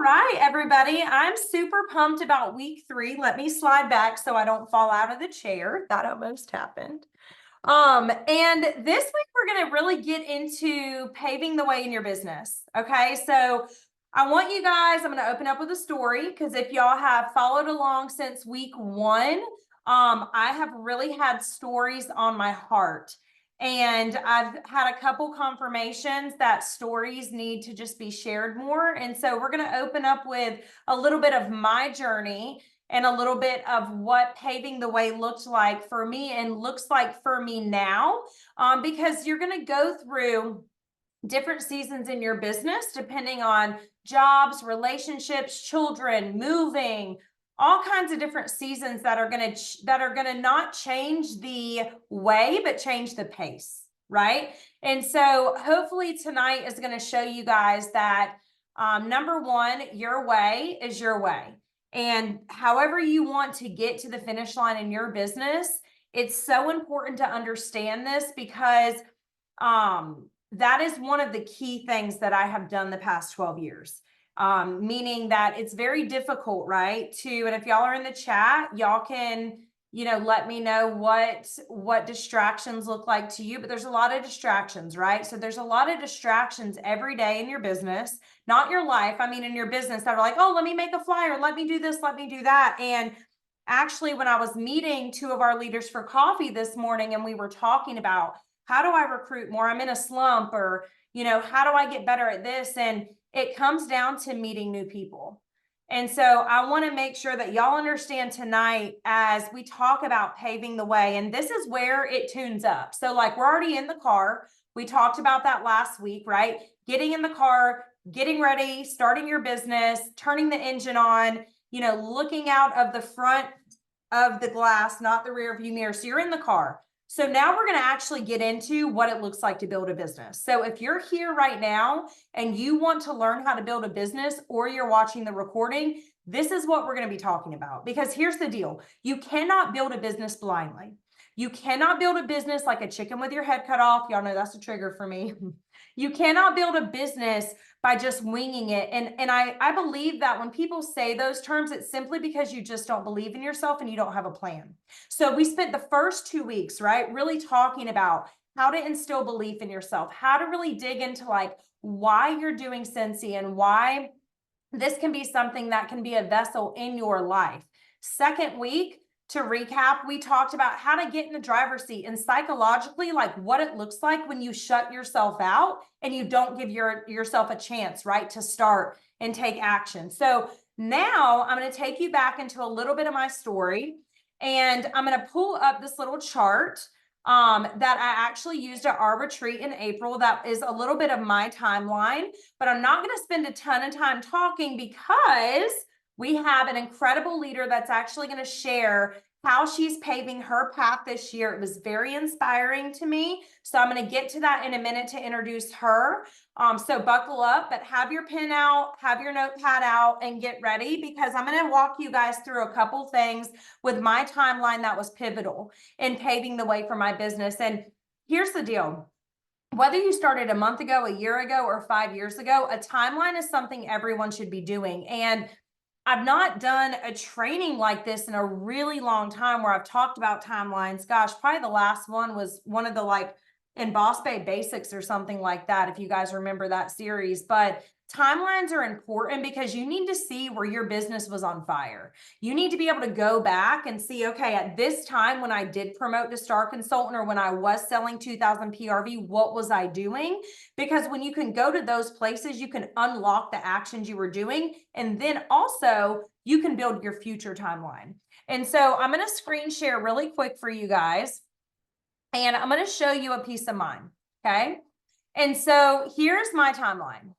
right, everybody. I'm super pumped about week 3. Let me slide back so I don't fall out of the chair. That almost happened. And this week we're going to really get into paving the way in your business. Okay, so I want you guys, I'm going to open up with a story because if y'all have followed along since week 1, I have really had stories on my heart. And I've had a couple confirmations that stories need to just be shared more. And so we're going to open up with a little bit of my journey and a little bit of what paving the way looked like for me and looks like for me now, because you're going to go through different seasons in your business depending on jobs, relationships, children, moving, all kinds of different seasons that are going to not change the way but change the pace, right? And so hopefully tonight is going to show you guys that number one, your way is your way. And however you want to get to the finish line in your business, it's so important to understand this because that is one of the key things that I have done the past 12 years. Meaning that it's very difficult, right? And if y'all are in the chat, y'all can, let me know what distractions look like to you, but there's a lot of distractions, right? So there's a lot of distractions every day in your business, not your life. I mean, in your business that are like, oh, let me make a flyer. Let me do this. Let me do that. And actually, when I was meeting 2 of our leaders for coffee this morning, and we were talking about how do I recruit more? I'm in a slump, or, how do I get better at this? And it comes down to meeting new people. And so I want to make sure that y'all understand tonight as we talk about paving the way, and this is where it tunes up. So like we're already in the car. We talked about that last week, right? Getting in the car, getting ready, starting your business, turning the engine on, looking out of the front of the glass, not the rear view mirror. So you're in the car. So now we're going to actually get into what it looks like to build a business. So if you're here right now and you want to learn how to build a business, or you're watching the recording, this is what we're going to be talking about. Because here's the deal. You cannot build a business blindly. You cannot build a business like a chicken with your head cut off. Y'all know that's a trigger for me. You cannot build a business by just winging it. And I believe that when people say those terms, it's simply because you just don't believe in yourself and you don't have a plan. So we spent the first 2 weeks, right, really talking about how to instill belief in yourself, how to really dig into like why you're doing Scentsy and why this can be something that can be a vessel in your life. Second week, to recap, we talked about how to get in the driver's seat and psychologically, like what it looks like when you shut yourself out and you don't give yourself a chance, right, to start and take action. So now I'm going to take you back into a little bit of my story, and I'm going to pull up this little chart that I actually used at our retreat in April. That is a little bit of my timeline, but I'm not going to spend a ton of time talking because we have an incredible leader that's actually going to share how she's paving her path this year. It was very inspiring to me. So I'm going to get to that in a minute to introduce her. So buckle up, but have your pen out, have your notepad out, and get ready, because I'm going to walk you guys through a couple things with my timeline that was pivotal in paving the way for my business. And here's the deal. Whether you started a month ago, a year ago, or 5 years ago, a timeline is something everyone should be doing. And I've not done a training like this in a really long time where I've talked about timelines. Gosh, probably the last one was one of the in Boss Bay Basics or something like that, if you guys remember that series. But timelines are important because you need to see where your business was on fire. You need to be able to go back and see, okay, at this time when I did promote to Star Consultant, or when I was selling 2,000 PRV, what was I doing? Because when you can go to those places, you can unlock the actions you were doing. And then also you can build your future timeline. And so I'm going to screen share really quick for you guys. And I'm going to show you a piece of mine. Okay. And so here's my timeline.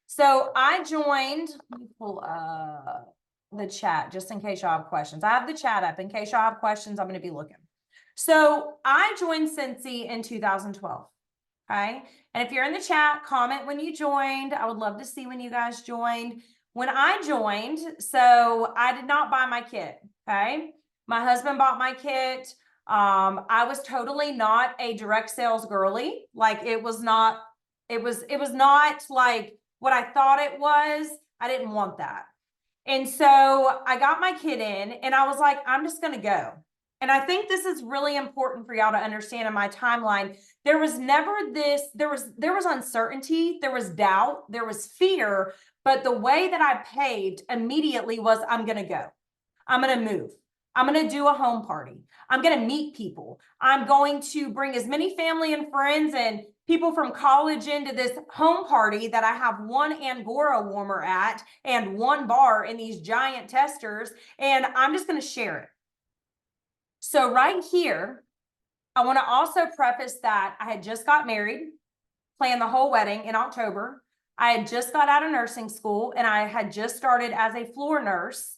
So I joined, let me pull up the chat just in case y'all have questions. I have the chat up. In case y'all have questions, I'm going to be looking. So I joined Scentsy in 2012. Okay. And if you're in the chat, comment when you joined. I would love to see when you guys joined. When I joined, so I did not buy my kit. Okay. My husband bought my kit. I was totally not a direct sales girly. Like it was not like what I thought it was. I didn't want that. And so I got my kid in and I was like, I'm just going to go. And I think this is really important for y'all to understand in my timeline. There was never this, there was uncertainty, there was doubt, there was fear, but the way that I paved immediately was I'm going to go. I'm going to move. I'm going to do a home party. I'm going to meet people. I'm going to bring as many family and friends and people from college into this home party that I have one Angora warmer at and one bar in these giant testers. And I'm just going to share it. So right here, I want to also preface that I had just got married, planned the whole wedding in October. I had just got out of nursing school and I had just started as a floor nurse.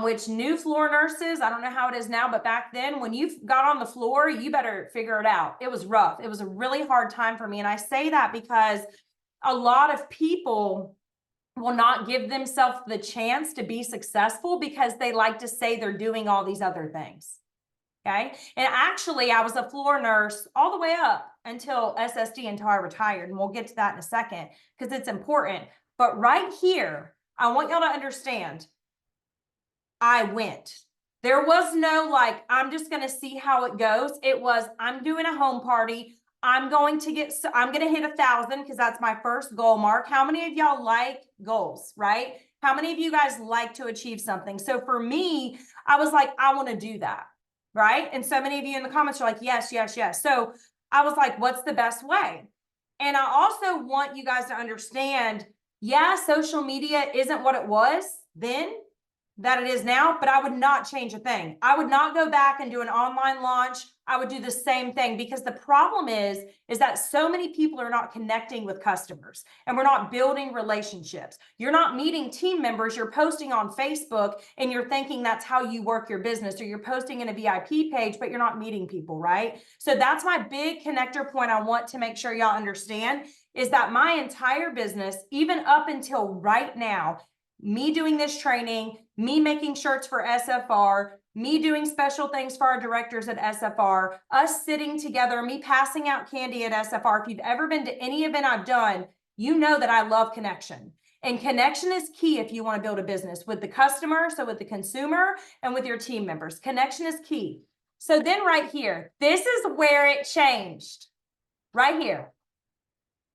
Which new floor nurses, I don't know how it is now, but back then when you got on the floor, you better figure it out. It was rough. It was a really hard time for me. And I say that because a lot of people will not give themselves the chance to be successful because they like to say they're doing all these other things. Okay. And actually, I was a floor nurse all the way up until SSD, until I retired. And we'll get to that in a second because it's important. But right here, I want y'all to understand, I went. There was no like, I'm just going to see how it goes. It was, I'm doing a home party. I'm going to hit 1,000 because that's my first goal mark. How many of y'all like goals, right? How many of you guys like to achieve something? So for me, I was like, I want to do that, right? And so many of you in the comments are like, yes, yes, yes. So I was like, what's the best way? And I also want you guys to understand, yeah, social media isn't what it was then that it is now, but I would not change a thing. I would not go back and do an online launch. I would do the same thing because the problem is that so many people are not connecting with customers and we're not building relationships. You're not meeting team members. You're posting on Facebook and you're thinking that's how you work your business, or you're posting in a VIP page, but you're not meeting people, right? So that's my big connector point I want to make sure y'all understand is that my entire business, even up until right now, me doing this training, me making shirts for SFR, me doing special things for our directors at SFR, us sitting together, me passing out candy at SFR. If you've ever been to any event I've done, you know that I love connection. And connection is key if you want to build a business with the customer, so with the consumer and with your team members. Connection is key. So then right here, this is where it changed. Right here.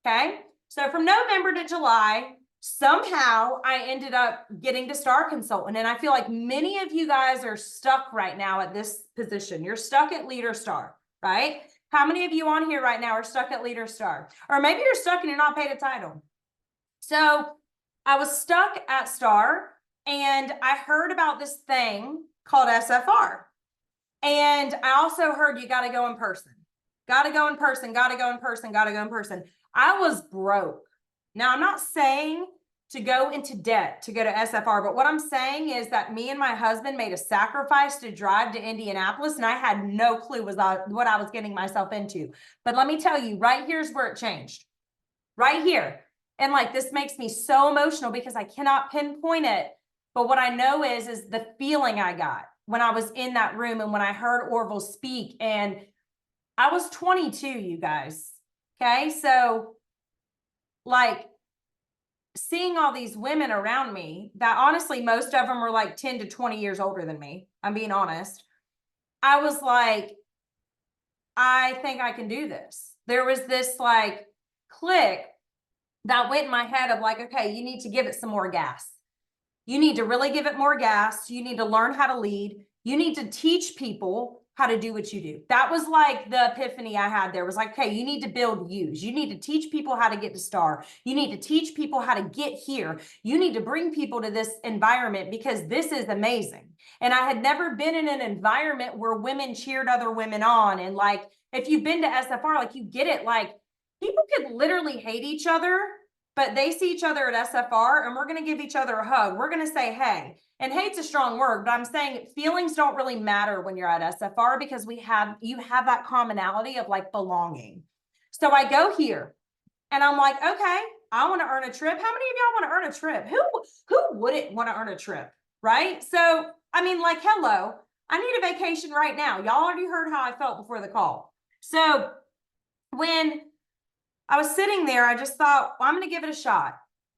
Okay? So from November to July, somehow I ended up getting to Star Consultant. And I feel like many of you guys are stuck right now at this position. You're stuck at Leader Star, right? How many of you on here right now are stuck at Leader Star? Or maybe you're stuck and you're not paid a title. So I was stuck at Star and I heard about this thing called SFR. And I also heard you got to go in person. Got to go in person, got to go in person, got to go in person. I was broke. Now, I'm not saying to go into debt to go to SFR, but what I'm saying is that me and my husband made a sacrifice to drive to Indianapolis, and I had no clue what I was getting myself into. But let me tell you, right here's where it changed. Right here. And like, this makes me so emotional because I cannot pinpoint it. But what I know is the feeling I got when I was in that room and when I heard Orville speak. And I was 22, you guys. Okay. So like seeing all these women around me that honestly, most of them were like 10 to 20 years older than me. I'm being honest. I was like, I think I can do this. There was this like click that went in my head of like, okay, you need to give it some more gas. You need to really give it more gas. You need to learn how to lead. You need to teach people how to do what you do. That was like the epiphany I had there. Was like, okay, you need to build views. You need to teach people how to get to Star. You need to teach people how to get here. You need to bring people to this environment because this is amazing. And I had never been in an environment where women cheered other women on. And like, if you've been to SFR, like you get it, like people could literally hate each other, but they see each other at SFR and we're going to give each other a hug. We're going to say, hey, and hate's a strong word, but I'm saying feelings don't really matter when you're at SFR because you have that commonality of like belonging. So I go here and I'm like, okay, I want to earn a trip. How many of y'all want to earn a trip? Who wouldn't want to earn a trip? Right? So, I mean, like, hello, I need a vacation right now. Y'all already heard how I felt before the call. So when I was sitting there, I just thought, well, I'm going to give it a shot.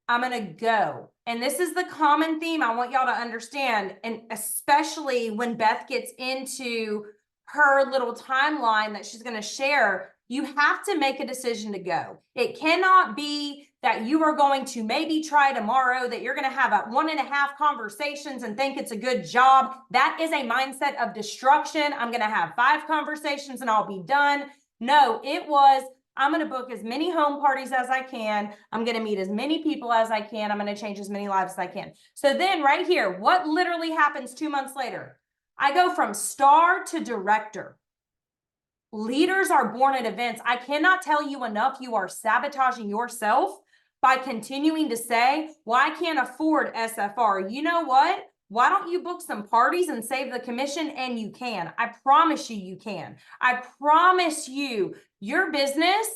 I'm going to go. And this is the common theme I want y'all to understand. And especially when Beth gets into her little timeline that she's going to share, you have to make a decision to go. It cannot be that you are going to maybe try tomorrow, that you're going to have 1.5 conversations and think it's a good job. That is a mindset of destruction. I'm going to have 5 conversations and I'll be done. No, it was, I'm going to book as many home parties as I can. I'm going to meet as many people as I can. I'm going to change as many lives as I can. So then right here, what literally happens 2 months later? I go from star to director. Leaders are born at events. I cannot tell you enough. You are sabotaging yourself by continuing to say, well, I can't afford SFR. You know what? Why don't you book some parties and save the commission? And you can. I promise you, you can. I promise you, your business,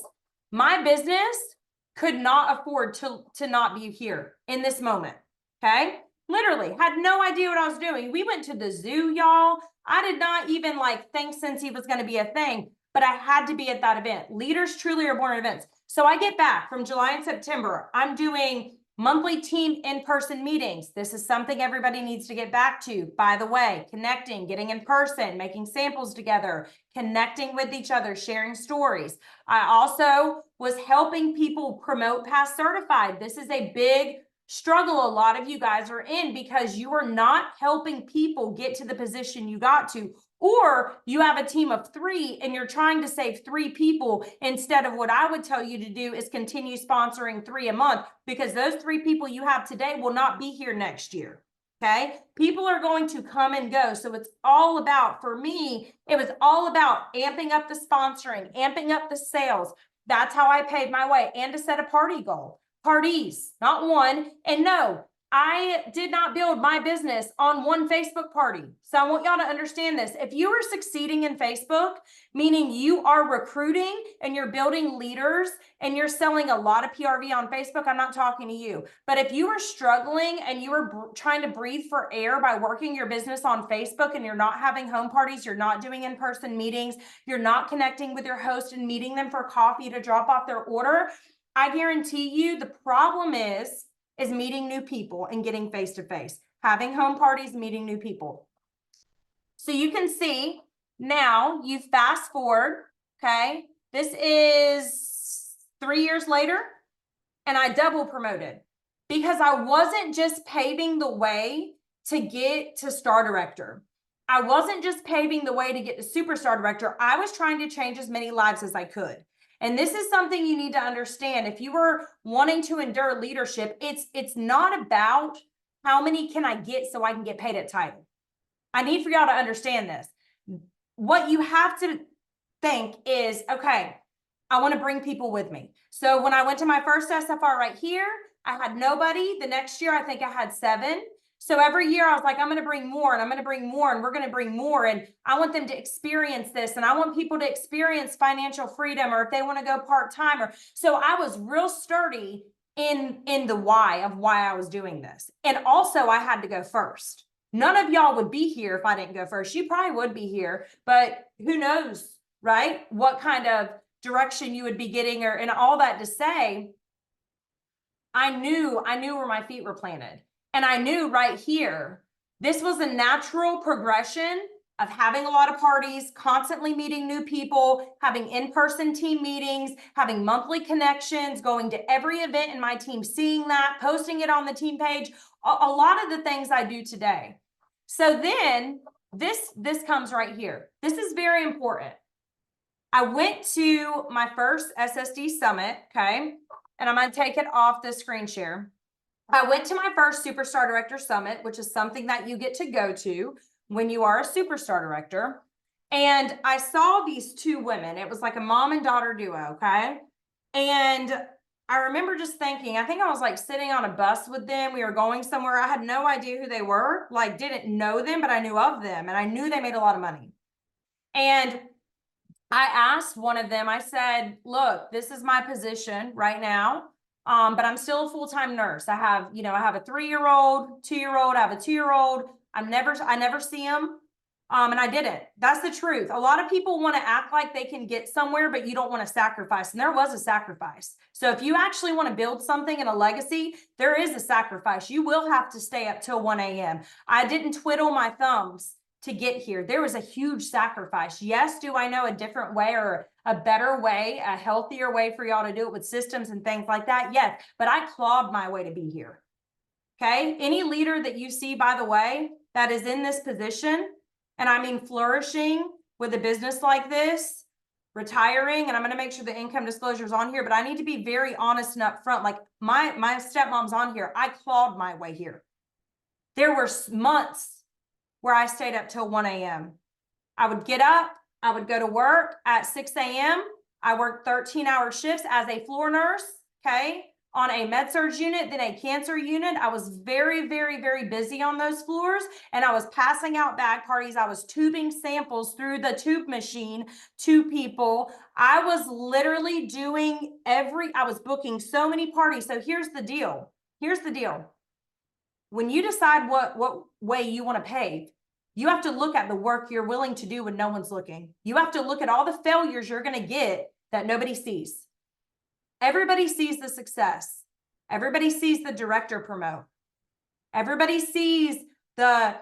my business, could not afford to not be here in this moment. Okay? Literally had no idea what I was doing. We went to the zoo, y'all. I did not even think Scentsy was going to be a thing, but I had to be at that event. Leaders truly are born at events. So I get back from July and September. I'm doing monthly team in-person meetings. This is something everybody needs to get back to. By the way, connecting, getting in person, making samples together, connecting with each other, sharing stories. I also was helping people promote Past Certified. This is a big struggle a lot of you guys are in because you are not helping people get to the position you got to, or you have a team of 3 and you're trying to save 3 people instead of what I would tell you to do is continue sponsoring 3 a month, because those 3 people you have today will not be here next year. Okay. People are going to come and go. So it's all about, for me, it was all about amping up the sponsoring, amping up the sales. That's how I paid my way, and to set a party goal. Parties, not one. And no, I did not build my business on one Facebook party. So I want y'all to understand this. If you are succeeding in Facebook, meaning you are recruiting and you're building leaders and you're selling a lot of PRV on Facebook, I'm not talking to you. But if you are struggling and you are trying to breathe for air by working your business on Facebook and you're not having home parties, you're not doing in-person meetings, you're not connecting with your host and meeting them for coffee to drop off their order, I guarantee you the problem is meeting new people and getting face-to-face, having home parties, meeting new people. So you can see now you fast forward, okay? This is 3 years later, and I double promoted because I wasn't just paving the way to get to star director. I wasn't just paving the way to get to superstar director. I was trying to change as many lives as I could. And this is something you need to understand. If you were wanting to endure leadership, it's not about how many can I get so I can get paid at title. I need for y'all to understand this. What you have to think is, okay, I want to bring people with me. So when I went to my first SFR right here, I had nobody. The next year, I think I had 7. So every year I was like, I'm going to bring more and I'm going to bring more and we're going to bring more. And I want them to experience this. And I want people to experience financial freedom, or if they want to go part-time. Or so I was real sturdy in the why of why I was doing this. And also I had to go first. None of y'all would be here if I didn't go first. You probably would be here, but who knows, right? What kind of direction you would be getting, or and all that to say, I knew where my feet were planted. And I knew right here, this was a natural progression of having a lot of parties, constantly meeting new people, having in-person team meetings, having monthly connections, going to every event in my team, seeing that, posting it on the team page, a lot of the things I do today. So then this comes right here. This is very important. I went to my first SSD summit, okay? And I'm going to take it off the screen share. I went to my first Superstar Director Summit, which is something that you get to go to when you are a Superstar Director. And I saw these 2 women. It was like a mom and daughter duo, okay? And I remember just thinking, I think I was sitting on a bus with them. We were going somewhere. I had no idea who they were, didn't know them, but I knew of them. And I knew they made a lot of money. And I asked one of them, I said, look, this is my position right now. But I'm still a full-time nurse. I have a 3-year-old, 2-year-old, I have a 2-year-old. I never see them. And I didn't. That's the truth. A lot of people want to act like they can get somewhere, but you don't want to sacrifice. And there was a sacrifice. So if you actually want to build something in a legacy, there is a sacrifice. You will have to stay up till 1 a.m. I didn't twiddle my thumbs to get here. There was a huge sacrifice. Yes, do I know a different way or a better way, a healthier way for y'all to do it with systems and things like that? Yes, but I clawed my way to be here. Okay, any leader that you see, by the way, that is in this position, and I mean flourishing with a business like this, retiring, and I'm going to make sure the income disclosure is on here, but I need to be very honest and upfront. Like my stepmom's on here. I clawed my way here. There were months where I stayed up till 1 a.m. I would get up, I would go to work at 6 a.m. I worked 13-hour shifts as a floor nurse, okay, on a med-surg unit, then a cancer unit. I was very, very, very busy on those floors, and I was passing out bag parties. I was tubing samples through the tube machine to people. I was literally doing I was booking so many parties. So here's the deal. Here's the deal. When you decide what way you want to pave, you have to look at the work you're willing to do when no one's looking. You have to look at all the failures you're going to get that nobody sees. Everybody sees the success. Everybody sees the director promote. Everybody sees the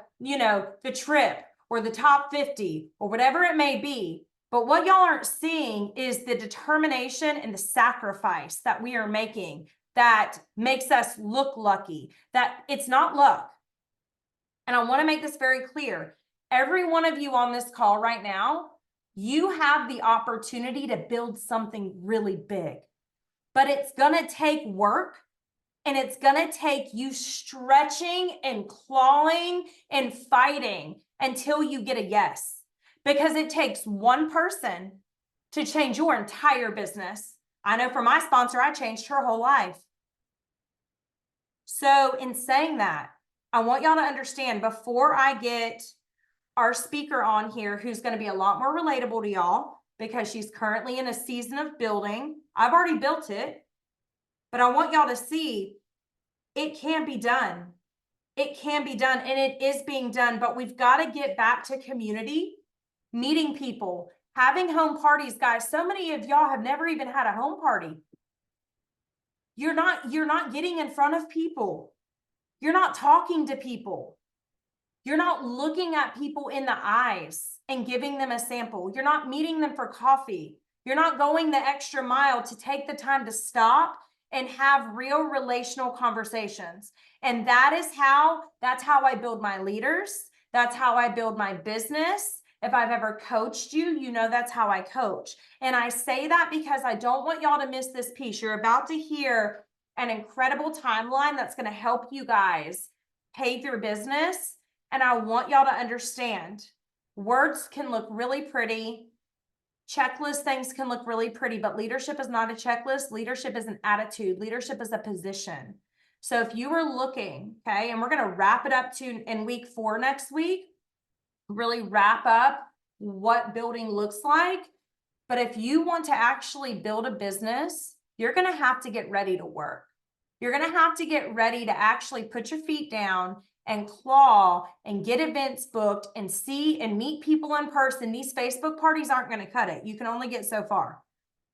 trip or the top 50 or whatever it may be. But what y'all aren't seeing is the determination and the sacrifice that we are making that makes us look lucky, that it's not luck. And I want to make this very clear. Every one of you on this call right now, you have the opportunity to build something really big, but it's going to take work, and it's going to take you stretching and clawing and fighting until you get a yes, because it takes one person to change your entire business. I know for my sponsor, I changed her whole life. So in saying that, I want y'all to understand, before I get our speaker on here, who's going to be a lot more relatable to y'all because she's currently in a season of building. I've already built it, but I want y'all to see it can be done. It can be done, and it is being done, but we've got to get back to community, meeting people, having home parties. Guys, so many of y'all have never even had a home party. You're not getting in front of people. You're not talking to people. You're not looking at people in the eyes and giving them a sample. You're not meeting them for coffee. You're not going the extra mile to take the time to stop and have real relational conversations. And that's how I build my leaders. That's how I build my business. If I've ever coached you, you know that's how I coach. And I say that because I don't want y'all to miss this piece. You're about to hear an incredible timeline that's going to help you guys pave your business. And I want y'all to understand, words can look really pretty. Checklist things can look really pretty, but leadership is not a checklist. Leadership is an attitude. Leadership is a position. So if you were looking, okay, and we're going to wrap it up in week 4 next week, really wrap up what building looks like. But if you want to actually build a business, you're going to have to get ready to work. You're going to have to get ready to actually put your feet down and claw and get events booked and see and meet people in person. These Facebook parties aren't going to cut it. You can only get so far.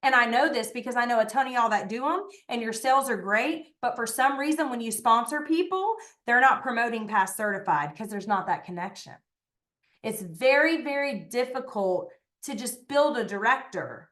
And I know this because I know a ton of y'all that do them, and your sales are great. But for some reason, when you sponsor people, they're not promoting past certified because there's not that connection. It's very, very difficult to just build a director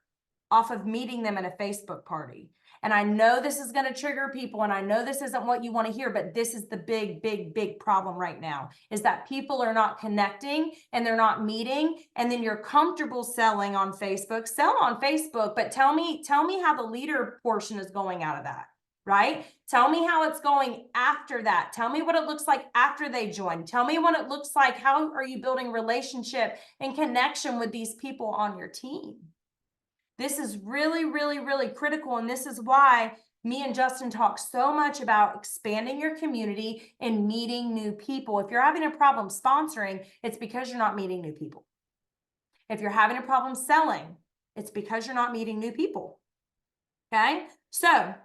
off of meeting them at a Facebook party. And I know this is going to trigger people, and I know this isn't what you want to hear, but this is the big, big, big problem right now, is that people are not connecting and they're not meeting. And then you're comfortable selling on Facebook, sell on Facebook, but tell me how the leader portion is going out of that, right? Tell me how it's going after that. Tell me what it looks like after they join. Tell me what it looks like. How are you building relationship and connection with these people on your team? This is really, really, really critical. And this is why me and Justin talk so much about expanding your community and meeting new people. If you're having a problem sponsoring, it's because you're not meeting new people. If you're having a problem selling, it's because you're not meeting new people. Okay? So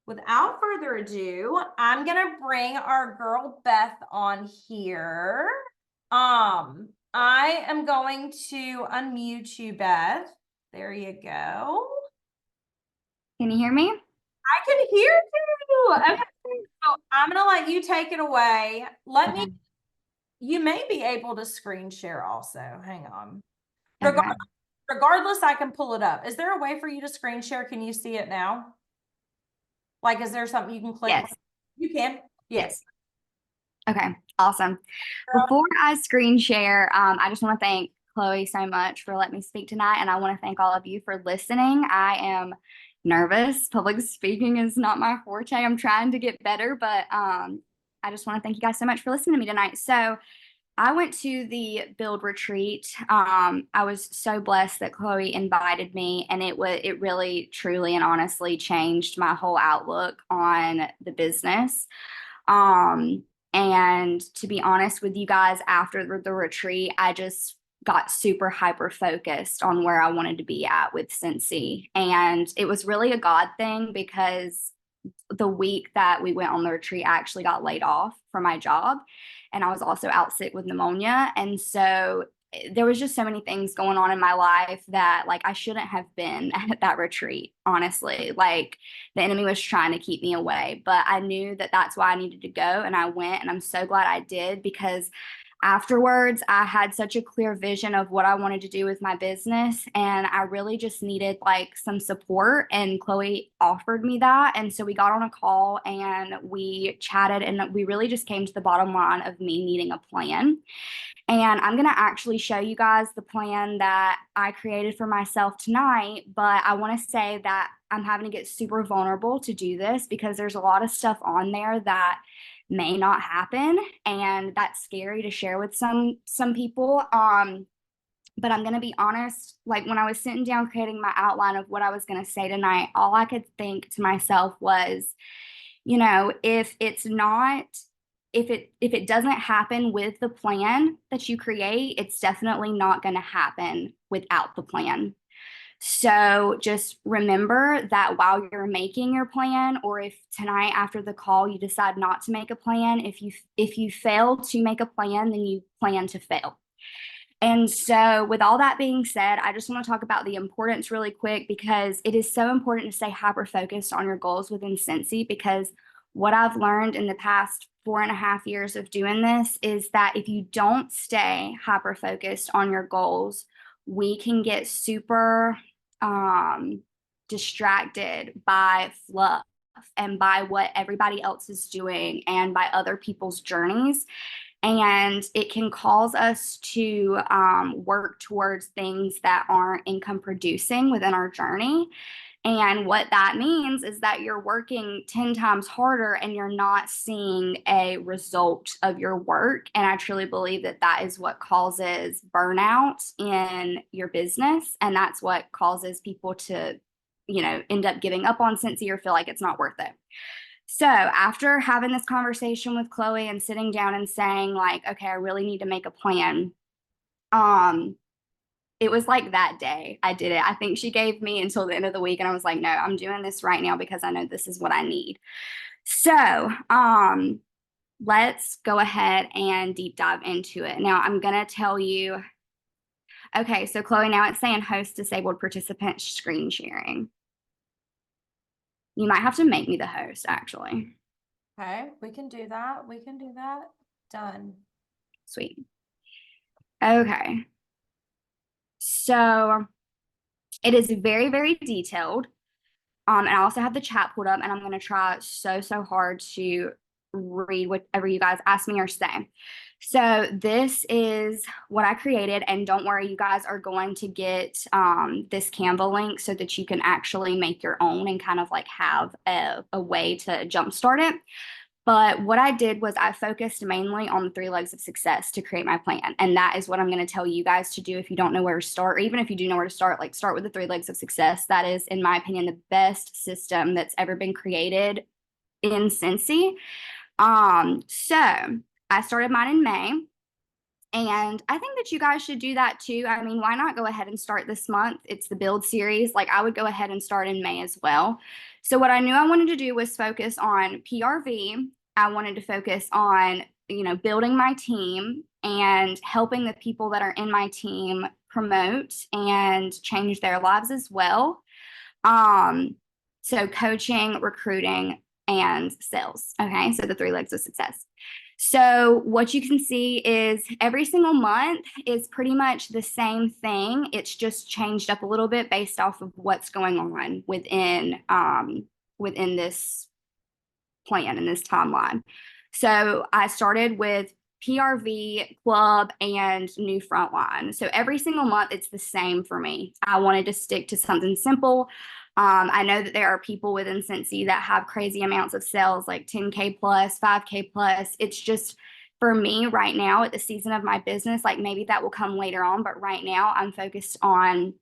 without further ado, I'm going to bring our girl Beth on here. I am going to unmute you, Beth. There you go. Can you hear me? I can hear you. Okay, so I'm gonna let you take it away. Okay. You may be able to screen share also. Hang on. Regardless, Okay. regardless, I can pull it up. Is there a way for you to screen share? Can you see it now? Like, is there something you can click? Yes. You can. Yes. Yes. Okay. Awesome. Before I screen share, I just want to thank Chloe so much for letting me speak tonight. And I want to thank all of you for listening. I am nervous. Public speaking is not my forte. I'm trying to get better, but I just want to thank you guys so much for listening to me tonight. So, I went to the build retreat. I was so blessed that Chloe invited me, and it really, truly, and honestly changed my whole outlook on the business. Um, and to be honest with you guys, after the retreat, I just got super hyper focused on where I wanted to be at with Scentsy. And it was really a God thing because the week that we went on the retreat, I actually got laid off from my job. And I was also out sick with pneumonia. And so there was just so many things going on in my life that like I shouldn't have been at that retreat, honestly. Like the enemy was trying to keep me away, but I knew that that's why I needed to go. And I went, and I'm so glad I did because afterwards I had such a clear vision of what I wanted to do with my business, and I really just needed like some support, and Chloe offered me that. And so we got on a call and we chatted, and we really just came to the bottom line of me needing a plan. And I'm going to actually show you guys the plan that I created for myself tonight. But I want to say that I'm having to get super vulnerable to do this because there's a lot of stuff on there that may not happen, and that's scary to share with some people. But I'm going to be honest, like when I was sitting down creating my outline of what I was going to say tonight, all I could think to myself was, if it's not, if it doesn't happen with the plan that you create, it's definitely not going to happen without the plan. So just remember that while you're making your plan, or if tonight after the call you decide not to make a plan, if you fail to make a plan, then you plan to fail. And so, with all that being said, I just want to talk about the importance really quick because it is so important to stay hyper focused on your goals within Scentsy. Because what I've learned in the past 4.5 years of doing this is that if you don't stay hyper focused on your goals, we can get super um, distracted by fluff and by what everybody else is doing and by other people's journeys, and it can cause us to work towards things that aren't income producing within our journey. And what that means is that you're working 10 times harder and you're not seeing a result of your work. And I truly believe that that is what causes burnout in your business. And that's what causes people to, end up giving up on Scentsy or feel like it's not worth it. So after having this conversation with Chloe and sitting down and saying like, okay, I really need to make a plan. Um, it was like that day I did it. I think she gave me until the end of the week, and I was like, no, I'm doing this right now because I know this is what I need. So, let's go ahead and deep dive into it. Now I'm gonna tell you, okay, so Chloe, now it's saying host disabled participant screen sharing. You might have to make me the host, actually. Okay, we can do that. We can do that. Done. Sweet. Okay. So it is very, very detailed. And I also have the chat pulled up, and I'm going to try so hard to read whatever you guys ask me or say. So this is what I created, and don't worry, you guys are going to get this Canva link so that you can actually make your own and kind of like have a way to jumpstart it. But what I did was I focused mainly on the 3 legs of success to create my plan. And that is what I'm going to tell you guys to do if you don't know where to start, or even if you do know where to start, like start with the 3 legs of success. That is, in my opinion, the best system that's ever been created in Scentsy. So I started mine in May. And I think that you guys should do that too. I mean, why not go ahead and start this month? It's the build series. Like I would go ahead and start in May as well. So what I knew I wanted to do was focus on PRV. I wanted to focus on, building my team, and helping the people that are in my team promote and change their lives as well. So coaching, recruiting, and sales. Okay, so the three legs of success. So what you can see is every single month is pretty much the same thing. It's just changed up a little bit based off of what's going on within this plan in this timeline. So I started with PRV, club, and new frontline. So every single month, it's the same for me. I wanted to stick to something simple. I know that there are people within Scentsy that have crazy amounts of sales, like 10K plus, 5K plus. It's just for me right now at the season of my business, like maybe that will come later on, but right now I'm focused on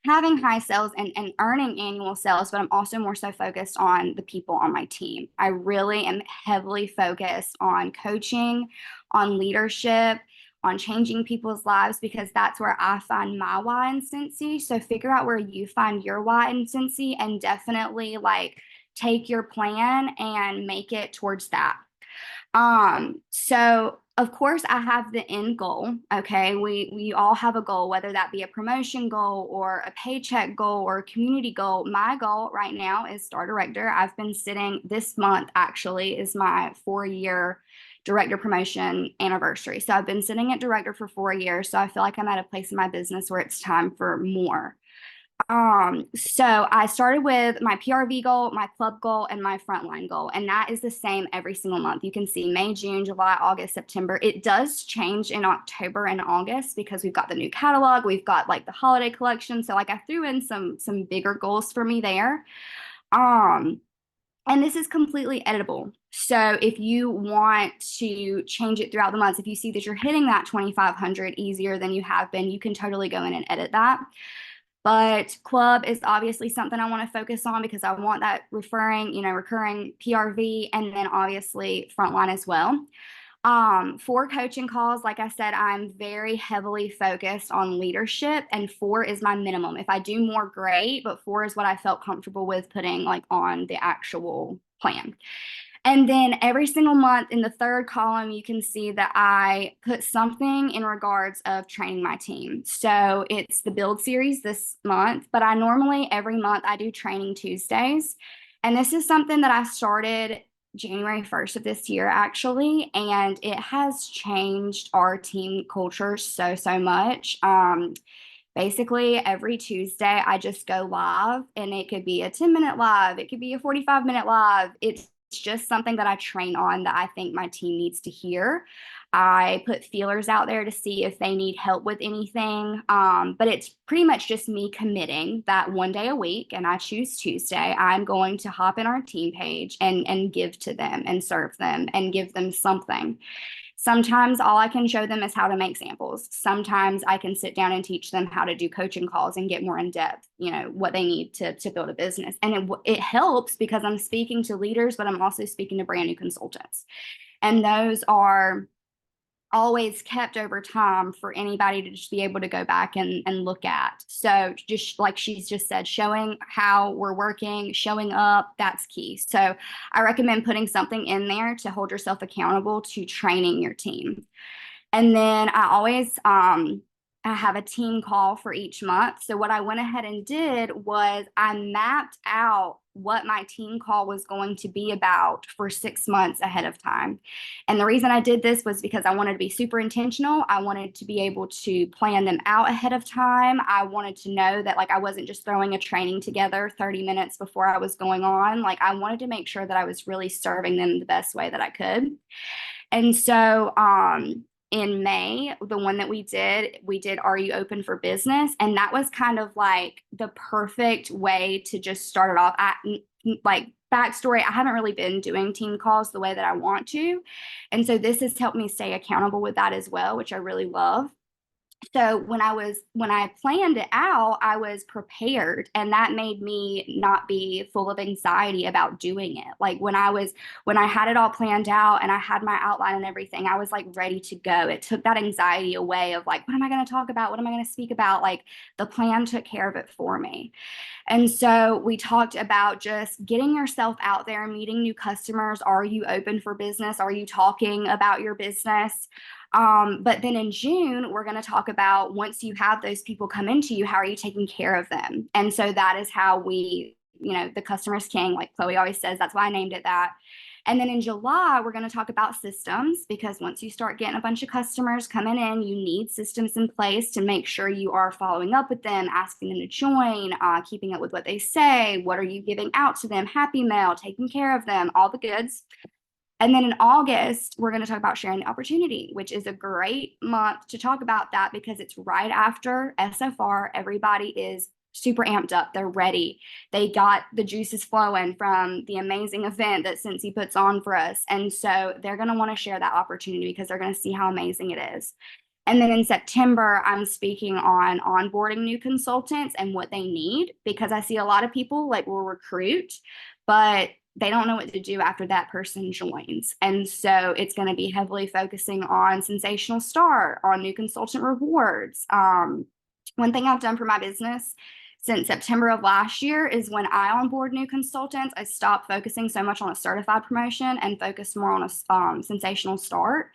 having high sales and earning annual sales, but I'm also more so focused on the people on my team. I really am heavily focused on coaching, on leadership, on changing people's lives, because that's where I find my why in Scentsy. So figure out where you find your why in Scentsy and definitely like take your plan and make it towards that. So of course I have the end goal. Okay. We all have a goal, whether that be a promotion goal or a paycheck goal or a community goal. My goal right now is star director. I've been sitting this month actually is my 4-year director promotion anniversary. So I've been sitting at director for 4 years. So I feel like I'm at a place in my business where it's time for more. So I started with my PRV goal, my club goal, and my frontline goal. And that is the same every single month. You can see May, June, July, August, September. It does change in October and August because we've got the new catalog, we've got like the holiday collection. So like I threw in some bigger goals for me there. And this is completely editable. So if you want to change it throughout the months, if you see that you're hitting that 2,500 easier than you have been, you can totally go in and edit that. But club is obviously something I want to focus on because I want that recurring PRV, and then obviously frontline as well. For coaching calls, like I said, I'm very heavily focused on leadership, and 4 is my minimum. If I do more, great, but 4 is what I felt comfortable with putting like on the actual plan. And then every single month in the third column, you can see that I put something in regards of training my team. So it's the build series this month, but I normally every month I do training Tuesdays. And this is something that I started January 1st of this year, actually, and it has changed our team culture so, so much. Basically, every Tuesday, I just go live, and it could be a 10-minute live, it could be a 45-minute live. It's just something that I train on that I think my team needs to hear. I put feelers out there to see if they need help with anything. But it's pretty much just me committing that one day a week, and I choose Tuesday. I'm going to hop in our team page and give to them and serve them and give them something. Sometimes all I can show them is how to make samples. Sometimes I can sit down and teach them how to do coaching calls and get more in depth, what they need to build a business. And it helps because I'm speaking to leaders, but I'm also speaking to brand new consultants. And those are always kept over time for anybody to just be able to go back and look at. So just like she's just said, showing how we're working, showing up, that's key. So I recommend putting something in there to hold yourself accountable to training your team. And then I always I have a team call for each month. So what I went ahead and did was I mapped out what my team call was going to be about for 6 months ahead of time. And the reason I did this was because I wanted to be super intentional. I wanted to be able to plan them out ahead of time. I wanted to know that like I wasn't just throwing a training together 30 minutes before I was going on. Like I wanted to make sure that I was really serving them the best way that I could. And so in May, the one that we did, Are You Open for Business? And that was kind of like the perfect way to just start it off. Like backstory, I haven't really been doing team calls the way that I want to. And so this has helped me stay accountable with that as well, which I really love. So when I planned it out, I was prepared, and that made me not be full of anxiety about doing it. Like when I had it all planned out and I had my outline and everything, I was like ready to go. It took that anxiety away of like, what am I going to talk about? What am I going to speak about? Like the plan took care of it for me. And so we talked about just getting yourself out there, meeting new customers. Are you open for business? Are you talking about your business? But then in June, we're going to talk about once you have those people come into you, how are you taking care of them? And so that is how we, the customer's king, like Chloe always says, that's why I named it that. And then in July, we're going to talk about systems because once you start getting a bunch of customers coming in, you need systems in place to make sure you are following up with them, asking them to join, keeping up with what they say. What are you giving out to them? Happy mail, taking care of them, all the goods. And then in August, we're going to talk about sharing the opportunity, which is a great month to talk about that because it's right after SFR. Everybody is super amped up. They're ready. They got the juices flowing from the amazing event that Scentsy puts on for us. And so they're going to want to share that opportunity because they're going to see how amazing it is. And then in September, I'm speaking on onboarding new consultants and what they need because I see a lot of people like will recruit, but they don't know what to do after that person joins. And so it's going to be heavily focusing on sensational start, on new consultant rewards. One thing I've done for my business since September of last year is when I onboard new consultants, I stopped focusing so much on a certified promotion and focused more on a sensational start.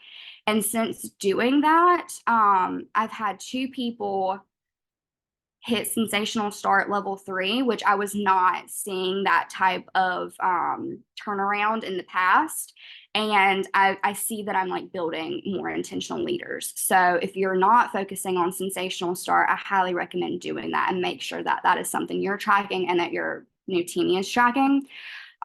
And since doing that, I've had 2 people hit sensational start level 3, which I was not seeing that type of turnaround in the past. And I see that I'm like building more intentional leaders. So if you're not focusing on sensational start, I highly recommend doing that and make sure that that is something you're tracking and that your new team is tracking.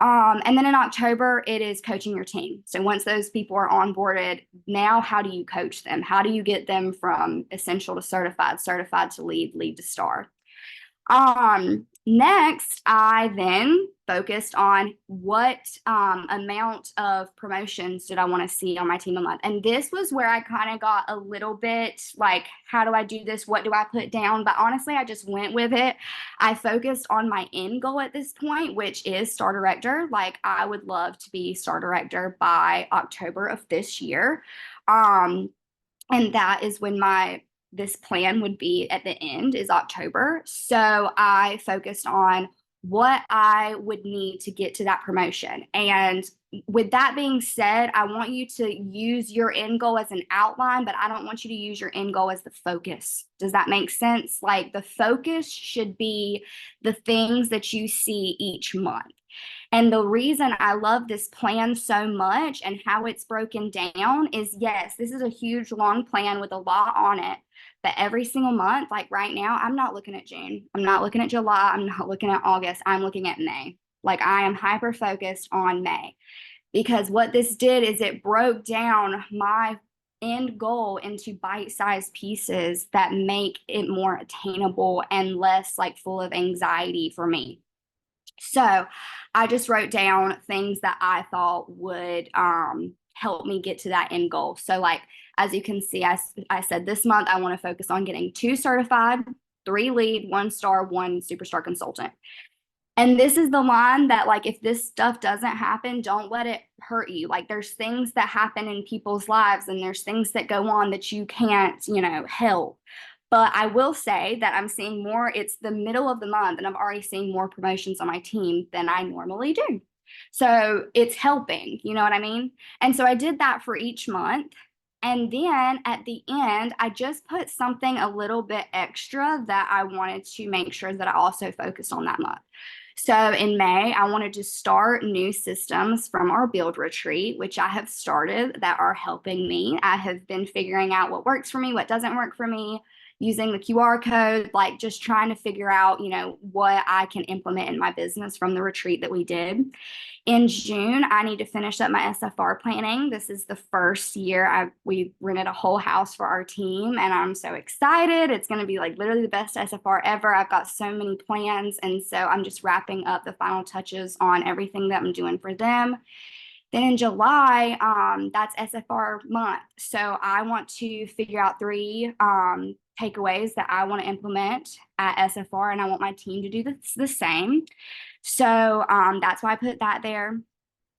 And then in October, it is coaching your team. So once those people are onboarded, now how do you coach them? How do you get them from essential to certified, certified to lead, lead to star? Next, I then focused on what amount of promotions did I want to see on my team a month. And this was where I kind of got a little bit like, how do I do this? What do I put down? But honestly, I just went with it. I focused on my end goal at this point, which is star director. Like I would love to be star director by October of this year. And that is when this plan would be at the end is October. So I focused on what I would need to get to that promotion. And with that being said, I want you to use your end goal as an outline, but I don't want you to use your end goal as the focus. Does that make sense? Like the focus should be the things that you see each month. And the reason I love this plan so much and how it's broken down is yes, this is a huge long plan with a lot on it. But every single month, like right now, I'm not looking at June. I'm not looking at July. I'm not looking at August. I'm looking at May. Like I am hyper focused on May because what this did is it broke down my end goal into bite-sized pieces that make it more attainable and less like full of anxiety for me. So I just wrote down things that I thought would help me get to that end goal. So like, as you can see, I said this month, I want to focus on getting 2 certified, 3 lead, 1 star, 1 superstar consultant. And this is the line that like, if this stuff doesn't happen, don't let it hurt you. Like there's things that happen in people's lives and there's things that go on that you can't, help. But I will say that I'm seeing more, it's the middle of the month and I'm already seeing more promotions on my team than I normally do. So it's helping, you know what I mean? And so I did that for each month. And then at the end, I just put something a little bit extra that I wanted to make sure that I also focused on that month. So in May, I wanted to start new systems from our build retreat, which I have started that are helping me. I have been figuring out what works for me, what doesn't work for me, using the QR code, like just trying to figure out, what I can implement in my business from the retreat that we did. In June, I need to finish up my SFR planning. This is the first year we rented a whole house for our team, and I'm so excited. It's going to be like literally the best SFR ever. I've got so many plans, and so I'm just wrapping up the final touches on everything that I'm doing for them. Then in July, that's SFR month. So I want to figure out 3 takeaways that I want to implement at SFR, and I want my team to do the same. So that's why I put that there.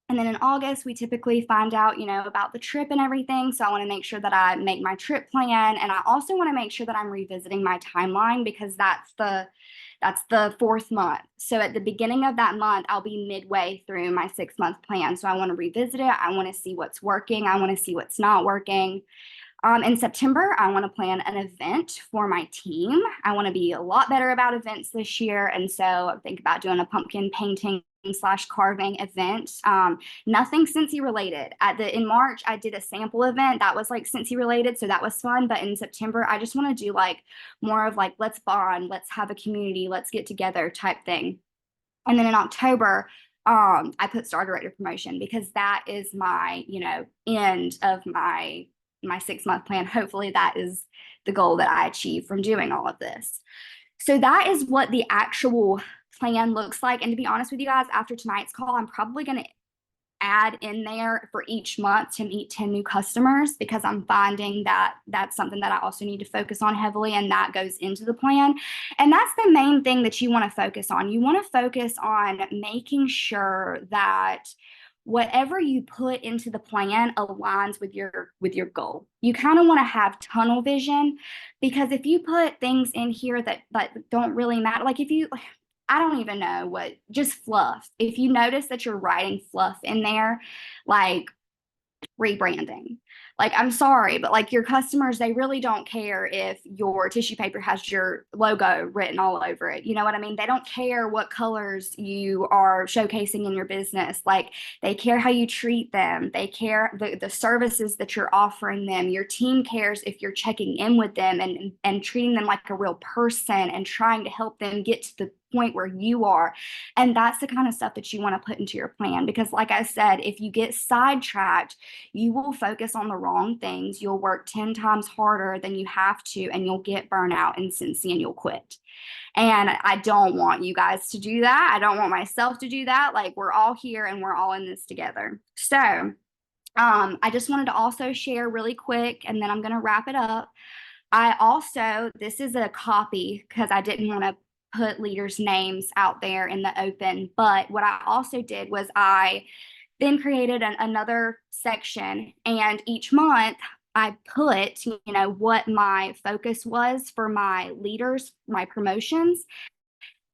And then in August, we typically find out, about the trip and everything. So I want to make sure that I make my trip plan. And I also want to make sure that I'm revisiting my timeline because that's the 4th month. So at the beginning of that month, I'll be midway through my 6-month plan. So I want to revisit it. I want to see what's working. I want to see what's not working. In September, I want to plan an event for my team. I want to be a lot better about events this year. And so I think about doing a pumpkin painting slash carving event. Nothing Scentsy related. In March, I did a sample event that was like Scentsy related. So that was fun. But in September, I just want to do like more of like, let's bond, let's have a community, let's get together type thing. And then in October, I put star director promotion because that is my, end of my 6 month plan. Hopefully that is the goal that I achieve from doing all of this. So that is what the actual plan looks like. And to be honest with you guys, after tonight's call, I'm probably going to add in there for each month to meet 10 new customers because I'm finding that that's something that I also need to focus on heavily, and that goes into the plan. And that's the main thing that you want to focus on. You want to focus on making sure that whatever you put into the plan aligns with your goal. You kind of want to have tunnel vision, because if you put things in here that don't really matter, like if you, I don't even know what, just fluff. If you notice that you're writing fluff in there, like rebranding. Like, I'm sorry, but like your customers, they really don't care if your tissue paper has your logo written all over it. You know what I mean? They don't care what colors you are showcasing in your business. Like, they care how you treat them. They care the services that you're offering them. Your team cares if you're checking in with them and treating them like a real person and trying to help them get to the point where you are. And that's the kind of stuff that you want to put into your plan, because like I said, if you get sidetracked, you will focus on the wrong things. You'll work 10 times harder than you have to, and you'll get burnout and Scentsy and you'll quit. And I don't want you guys to do that. I don't want myself to do that. Like, we're all here and we're all in this together. So I just wanted to also share really quick, and then I'm going to wrap it up. This is a copy because I didn't want to put leaders' names out there in the open. But what I also did was I then created another section, and each month I put, what my focus was for my leaders, my promotions.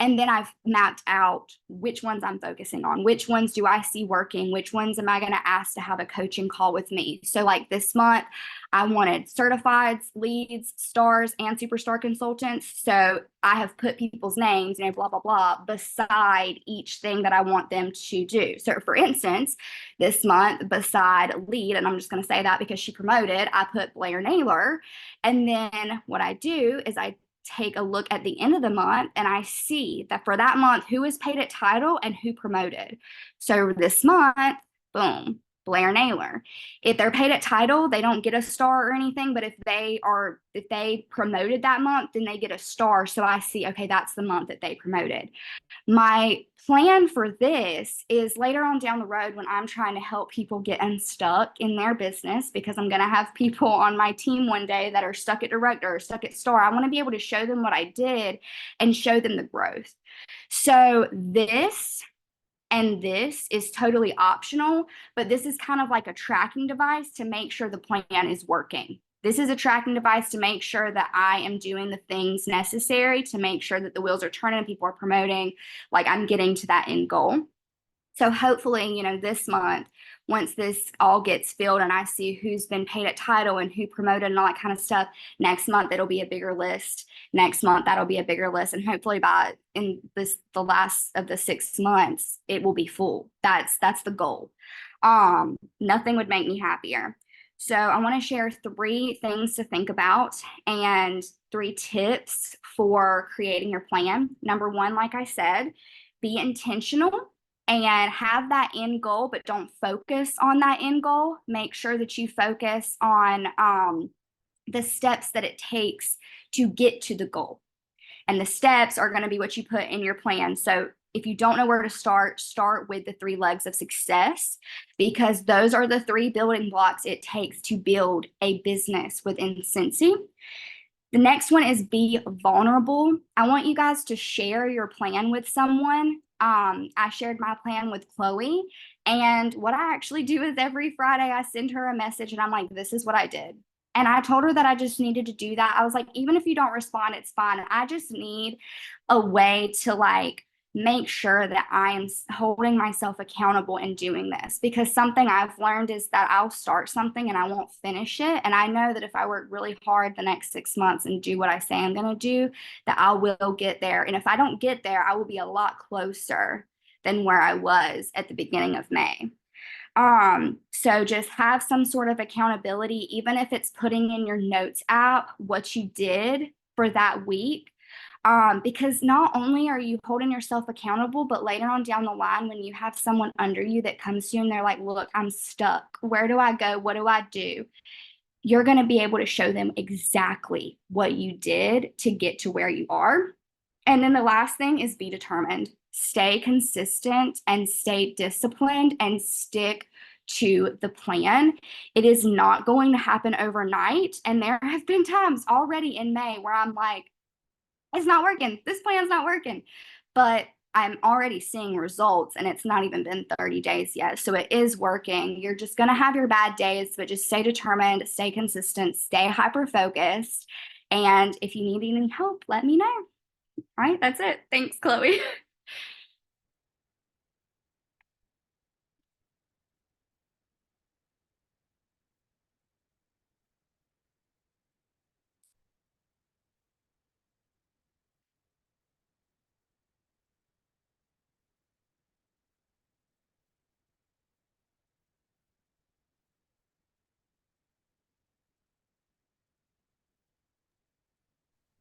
And then I've mapped out which ones I'm focusing on, which ones do I see working, which ones am I going to ask to have a coaching call with me. So like this month, I wanted certifieds, leads, stars, and superstar consultants. So I have put people's names, blah, blah, blah, beside each thing that I want them to do. So for instance, this month, beside lead, and I'm just going to say that because she promoted, I put Blair Naylor. And then what I do is I take a look at the end of the month and I see that for that month, who is paid at title and who promoted. So this month, boom, Blair Naylor. If they're paid at title, they don't get a star or anything, but if they promoted that month, then they get a star. So I see, okay, that's the month that they promoted. My plan for this is later on down the road when I'm trying to help people get unstuck in their business, because I'm going to have people on my team one day that are stuck at director or stuck at star. I want to be able to show them what I did and show them the growth. So this is totally optional, but this is kind of like a tracking device to make sure the plan is working. This is a tracking device to make sure that I am doing the things necessary to make sure that the wheels are turning and people are promoting, like I'm getting to that end goal. So hopefully, this month, once this all gets filled and I see who's been paid at title and who promoted and all that kind of stuff, next month it'll be a bigger list. Next month that'll be a bigger list, and hopefully the last of the 6 months it will be full. That's the goal. Nothing would make me happier. So I want to share 3 things to think about and 3 tips for creating your plan. Number 1, like I said, be intentional and have that end goal, but don't focus on that end goal. Make sure that you focus on the steps that it takes to get to the goal. And the steps are going to be what you put in your plan. So if you don't know where to start with the 3 legs of success, because those are the 3 building blocks it takes to build a business within Scentsy. The next one is be vulnerable. I want you guys to share your plan with someone. I shared my plan with Chloe, and what I actually do is every Friday I send her a message and I'm like, this is what I did. And I told her that I just needed to do that. I was like, even if you don't respond, it's fine. I just need a way to like make sure that I am holding myself accountable in doing this, because something I've learned is that I'll start something and I won't finish it. And I know that if I work really hard the next 6 months and do what I say I'm going to do, that I will get there. And if I don't get there, I will be a lot closer than where I was at the beginning of May. So just have some sort of accountability, even if it's putting in your notes app what you did for that week. Because not only are you holding yourself accountable, but later on down the line, when you have someone under you that comes to you and they're like, look, I'm stuck. Where do I go? What do I do? You're going to be able to show them exactly what you did to get to where you are. And then the last thing is be determined. Stay consistent and stay disciplined and stick to the plan. It is not going to happen overnight. And there have been times already in May where I'm like, it's not working. This plan's not working. But I'm already seeing results and it's not even been 30 days yet. So it is working. You're just going to have your bad days, but just stay determined, stay consistent, stay hyper focused. And if you need any help, let me know. All right, that's it. Thanks, Chloe.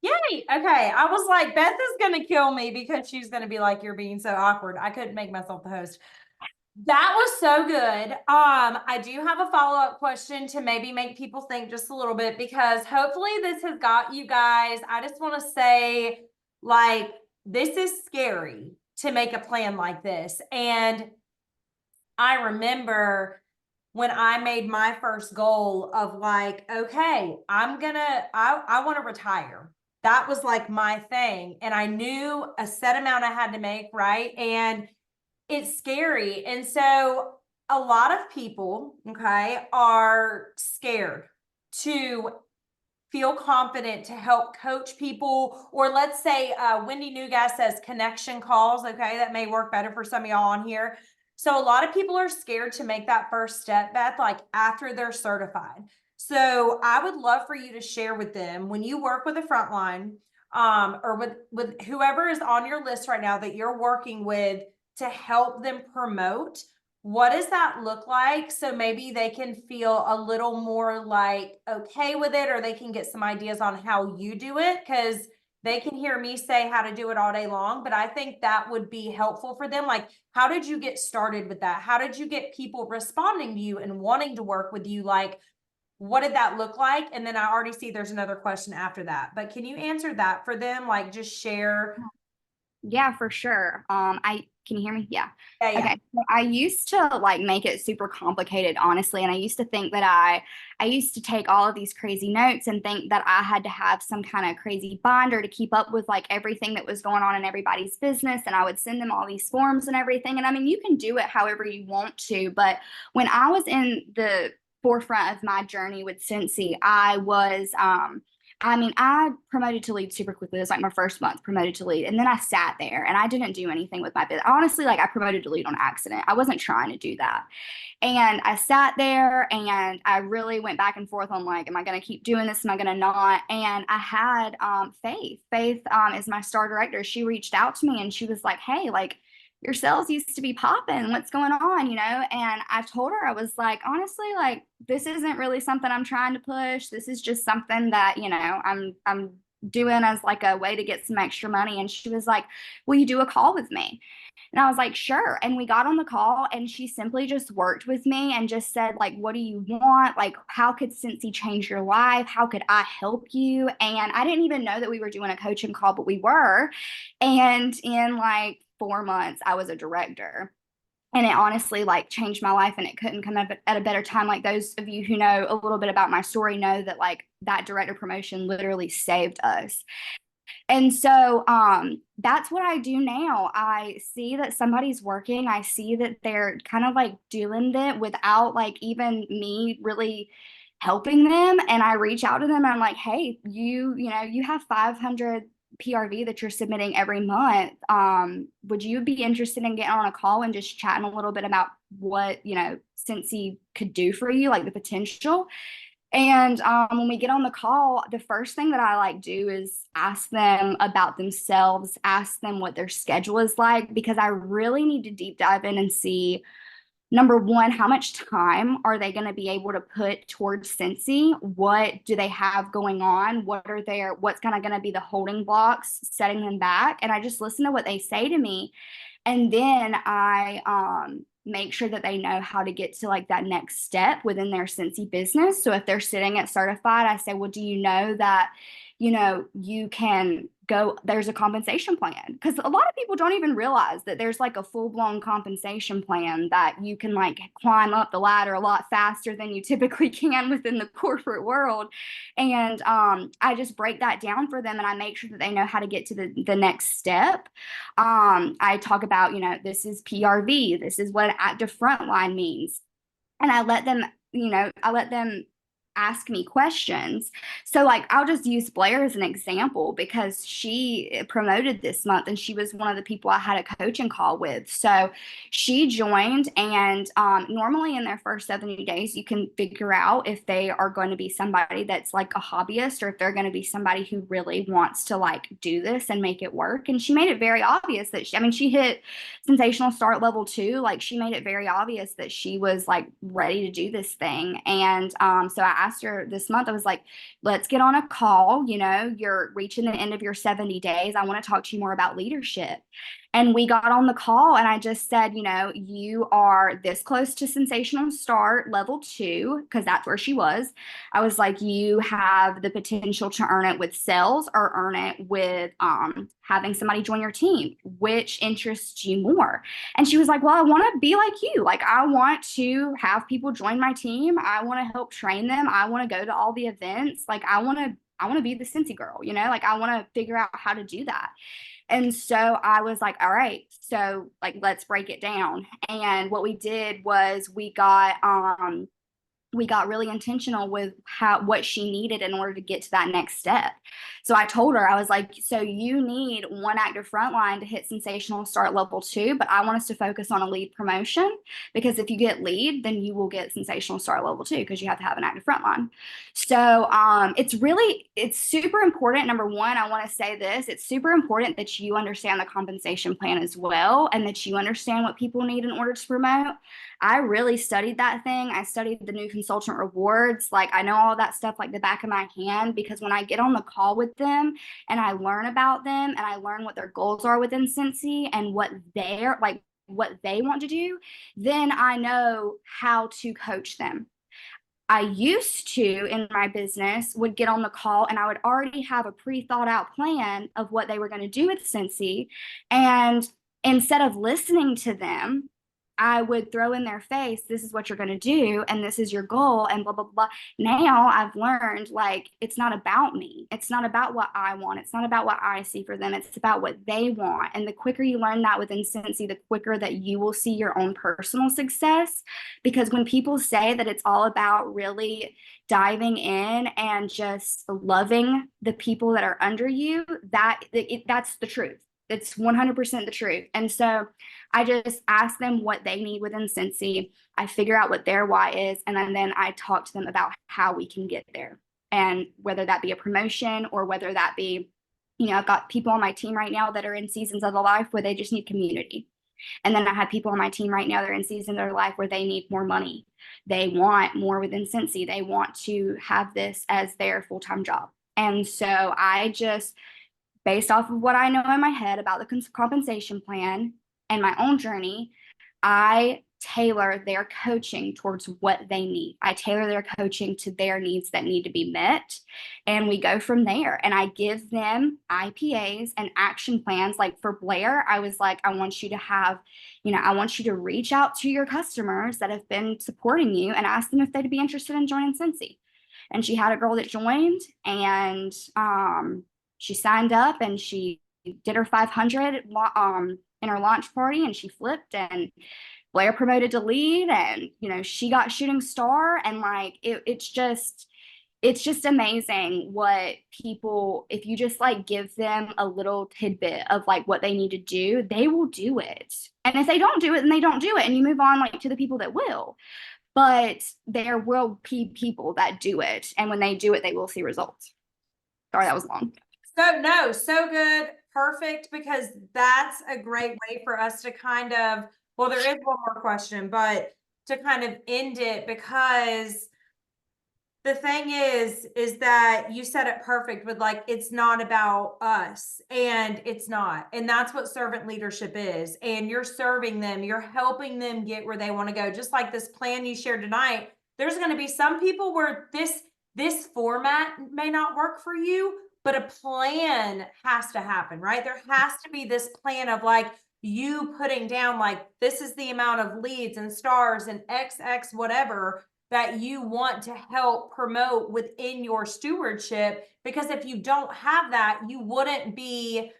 Yay. Okay. I was like, Beth is going to kill me because she's going to be like, you're being so awkward. I couldn't make myself the host. That was so good. I do have a follow-up question to maybe make people think just a little bit, because hopefully this has got you guys. I just want to say, like, this is scary to make a plan like this. And I remember when I made my first goal of like, okay, I want to retire. That was like my thing. And I knew a set amount I had to make, right? And it's scary. And so a lot of people, okay, are scared to feel confident to help coach people. Or let's say Wendy Newgas says connection calls. Okay, that may work better for some of y'all on here. So a lot of people are scared to make that first step, Beth, like after they're certified. So I would love for you to share with them, when you work with a frontline, or with whoever is on your list right now that you're working with, to help them promote, what does that look like? So maybe they can feel a little more like okay with it, or they can get some ideas on how you do it, because they can hear me say how to do it all day long. But I think that would be helpful for them. Like, how did you get started with that? How did you get people responding to you and wanting to work with you? Like, what did that look like? And then I already see there's another question after that, but can you answer that for them? Like, just share. Yeah, for sure. I can you hear me? Yeah. Yeah, yeah. Okay. So I used to like make it super complicated, honestly, and I used to think that I used to take all of these crazy notes and think that I had to have some kind of crazy binder to keep up with like everything that was going on in everybody's business, and I would send them all these forms and everything. And I mean, you can do it however you want to, but when I was in the forefront of my journey with Scentsy, I promoted to lead super quickly. It was like my first month promoted to lead. And then I sat there and I didn't do anything with my business. Honestly, like I promoted to lead on accident. I wasn't trying to do that. And I sat there and I really went back and forth on like, am I going to keep doing this? Am I going to not? And I had Faith. Faith is my star director. She reached out to me and she was like, hey, like, your sales used to be popping. What's going on? And I told her, I was like, honestly, like this isn't really something I'm trying to push. This is just something that, I'm doing as like a way to get some extra money. And she was like, will you do a call with me? And I was like, sure. And we got on the call and she simply just worked with me and just said, like, what do you want? Like, how could Scentsy change your life? How could I help you? And I didn't even know that we were doing a coaching call, but we were. And in like 4 months, I was a director. And it honestly like changed my life, and it couldn't come up at a better time. Like those of you who know a little bit about my story know that like that director promotion literally saved us. And so that's what I do now. I see that somebody's working. I see that they're kind of like doing it without like even me really helping them. And I reach out to them. And I'm like, hey, you have 500 PRV that you're submitting every month. Would you be interested in getting on a call and just chatting a little bit about what, Scentsy could do for you, like the potential? And when we get on the call, the first thing that I like do is ask them about themselves, ask them what their schedule is like, because I really need to deep dive in and see, number one, how much time are they going to be able to put towards Scentsy? What do they have going on? What's kind of going to be the holding blocks setting them back? And I just listen to what they say to me. And then I make sure that they know how to get to like that next step within their Scentsy business. So if they're sitting at certified, I say, well, do you know that, you can go, there's a compensation plan? Because a lot of people don't even realize that there's like a full-blown compensation plan that you can like climb up the ladder a lot faster than you typically can within the corporate world. And I just break that down for them, and I make sure that they know how to get to the next step. I talk about, this is PRV, this is what an active frontline means. And I let them ask me questions. So like I'll just use Blair as an example because she promoted this month and she was one of the people I had a coaching call with. So she joined, and normally in their first 70 days you can figure out if they are going to be somebody that's like a hobbyist or if they're going to be somebody who really wants to like do this and make it work. And she made it very obvious that she hit sensational start level 2. Like she made it very obvious that she was like ready to do this thing. And so I asked her this month, I was like, let's get on a call. You're reaching the end of your 70 days. I want to talk to you more about leadership. And we got on the call and I just said, you are this close to sensational start level 2, because that's where she was. I was like, you have the potential to earn it with sales or earn it with having somebody join your team. Which interests you more? And she was like, well, I want to be like you. Like, I want to have people join my team. I want to help train them. I want to go to all the events. Like, I want to be the Scentsy girl, like I want to figure out how to do that. And so I was like, all right, so like, let's break it down. And what we did was we got really intentional with what she needed in order to get to that next step. So I told her, I was like, so you need one active frontline to hit sensational start level 2, but I want us to focus on a lead promotion, because if you get lead, then you will get sensational start level 2 because you have to have an active frontline. So it's super important. Number one, I want to say this, it's super important that you understand the compensation plan as well, and that you understand what people need in order to promote. I really studied that thing. I studied the new consultant rewards. Like I know all that stuff like the back of my hand, because when I get on the call with them and I learn about them and I learn what their goals are within Scentsy and what they want to do, then I know how to coach them. I used to, in my business, would get on the call and I would already have a pre-thought out plan of what they were going to do with Scentsy. And instead of listening to them, I would throw in their face, this is what you're going to do, and this is your goal, and blah, blah, blah. Now I've learned, like, it's not about me. It's not about what I want. It's not about what I see for them. It's about what they want. And the quicker you learn that within Scentsy, the quicker that you will see your own personal success. Because when people say that it's all about really diving in and just loving the people that are under you, that's the truth. It's 100% the truth. And so I just ask them what they need within Scentsy. I figure out what their why is, and then I talk to them about how we can get there. And whether that be a promotion or whether that be, I've got people on my team right now that are in seasons of their life where they just need community. And then I have people on my team right now that are in seasons of their life where they need more money. They want more within Scentsy. They want to have this as their full-time job. And so I just, based off of what I know in my head about the compensation plan and my own journey, I tailor their coaching towards what they need. I tailor their coaching to their needs that need to be met. And we go from there. And I give them IPAs and action plans. Like for Blair, I was like, I want you to have, I want you to reach out to your customers that have been supporting you and ask them if they'd be interested in joining Scentsy. And she had a girl that joined, and she signed up and she did her 500 in her launch party, and she flipped, and Blair promoted to lead, and she got shooting star. And like it's just, it's just amazing what people, if you just like give them a little tidbit of like what they need to do, they will do it. And if they don't do it, then they don't do it. And you move on like to the people that will. But there will be people that do it. And when they do it, they will see results. Sorry, that was long. So no, so good, perfect, because that's a great way for us to kind of, well, there is one more question, but to kind of end it, because the thing is that you said it perfect with like, it's not about us, and it's not. And that's what servant leadership is. And you're serving them, you're helping them get where they want to go. Just like this plan you shared tonight, there's going to be some people where this format may not work for you, but a plan has to happen, right? There has to be this plan of like, you putting down like, this is the amount of leads and stars and XX whatever that you want to help promote within your stewardship. Because if you don't have that, you wouldn't be